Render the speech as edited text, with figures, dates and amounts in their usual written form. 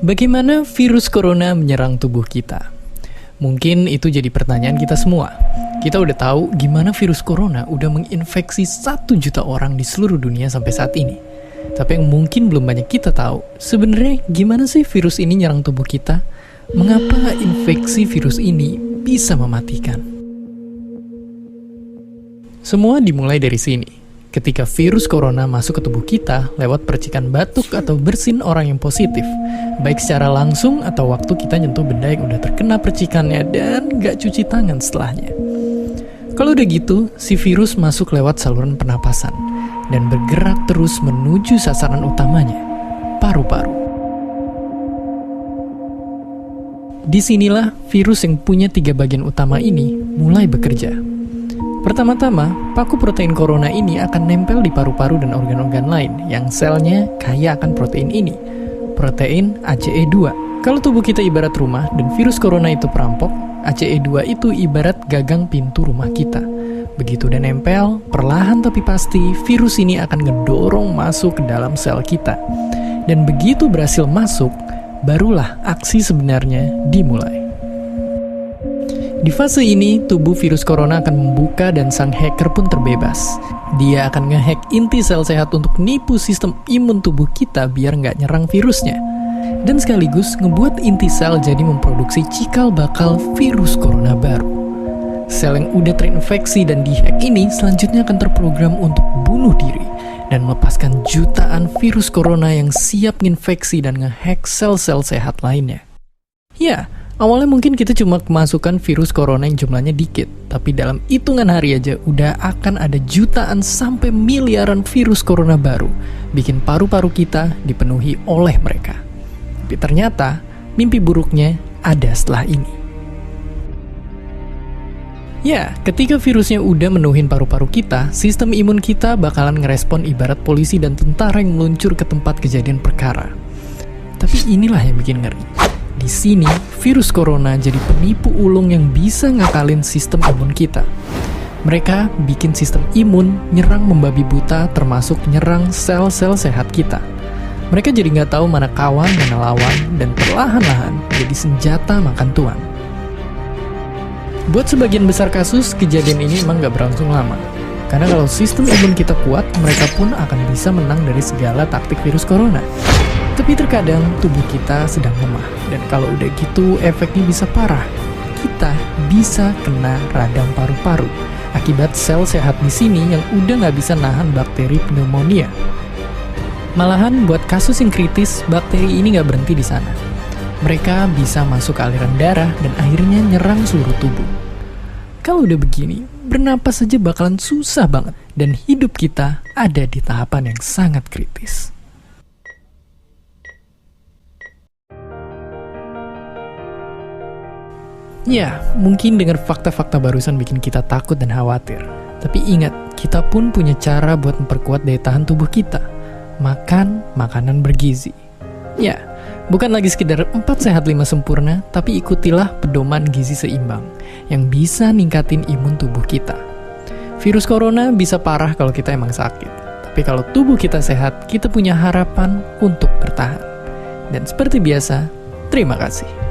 Bagaimana virus corona menyerang tubuh kita? Mungkin itu jadi pertanyaan kita semua. Kita udah tahu gimana virus corona udah menginfeksi 1 juta orang di seluruh dunia sampai saat ini. Tapi yang mungkin belum banyak kita tahu, sebenarnya gimana sih virus ini nyerang tubuh kita? Mengapa infeksi virus ini bisa mematikan? Semua dimulai dari sini. Ketika virus corona masuk ke tubuh kita lewat percikan batuk atau bersin orang yang positif, baik secara langsung atau waktu kita nyentuh benda yang udah terkena percikannya dan gak cuci tangan setelahnya. Kalau udah gitu, si virus masuk lewat saluran pernapasan dan bergerak terus menuju sasaran utamanya, paru-paru. Disinilah virus yang punya 3 bagian utama ini mulai bekerja. Pertama-tama, paku protein corona ini akan nempel di paru-paru dan organ-organ lain yang selnya kaya akan protein ini, protein ACE2. Kalau tubuh kita ibarat rumah dan virus corona itu perampok, ACE2 itu ibarat gagang pintu rumah kita. Begitu udah nempel, perlahan tapi pasti virus ini akan ngedorong masuk ke dalam sel kita. Dan begitu berhasil masuk, barulah aksi sebenarnya dimulai. Di fase ini, tubuh virus corona akan membuka dan sang hacker pun terbebas. Dia akan ngehack inti sel sehat untuk nipu sistem imun tubuh kita biar nggak nyerang virusnya. Dan sekaligus ngebuat inti sel jadi memproduksi cikal bakal virus corona baru. Sel yang udah terinfeksi dan dihack ini selanjutnya akan terprogram untuk bunuh diri dan melepaskan jutaan virus corona yang siap nginfeksi dan ngehack sel-sel sehat lainnya. Ya, awalnya mungkin kita cuma kemasukan virus corona yang jumlahnya dikit, tapi dalam hitungan hari aja udah akan ada jutaan sampai miliaran virus corona baru, bikin paru-paru kita dipenuhi oleh mereka. Tapi ternyata, mimpi buruknya ada setelah ini. Ya, ketika virusnya udah menuhin paru-paru kita, sistem imun kita bakalan ngerespon ibarat polisi dan tentara yang meluncur ke tempat kejadian perkara. Tapi inilah yang bikin ngeri. Di sini, virus corona jadi penipu ulung yang bisa ngakalin sistem imun kita. Mereka bikin sistem imun nyerang membabi buta termasuk nyerang sel-sel sehat kita. Mereka jadi nggak tahu mana kawan, mana lawan, dan perlahan-lahan jadi senjata makan tuan. Buat sebagian besar kasus, kejadian ini emang nggak berlangsung lama. Karena kalau sistem imun kita kuat, mereka pun akan bisa menang dari segala taktik virus corona. Tapi terkadang tubuh kita sedang lemah, dan kalau udah gitu efeknya bisa parah. Kita bisa kena radang paru-paru akibat sel sehat di sini yang udah nggak bisa nahan bakteri pneumonia. Malahan buat kasus yang kritis, bakteri ini nggak berhenti di sana. Mereka bisa masuk ke aliran darah dan akhirnya nyerang seluruh tubuh. Kalau udah begini, bernapas saja bakalan susah banget, dan hidup kita ada di tahapan yang sangat kritis. Ya, mungkin dengan fakta-fakta barusan bikin kita takut dan khawatir. Tapi ingat, kita pun punya cara buat memperkuat daya tahan tubuh kita. Makan makanan bergizi. Ya, bukan lagi sekedar 4 sehat 5 sempurna, tapi ikutilah pedoman gizi seimbang yang bisa ningkatin imun tubuh kita. Virus corona bisa parah kalau kita emang sakit. Tapi kalau tubuh kita sehat, kita punya harapan untuk bertahan. Dan seperti biasa, terima kasih.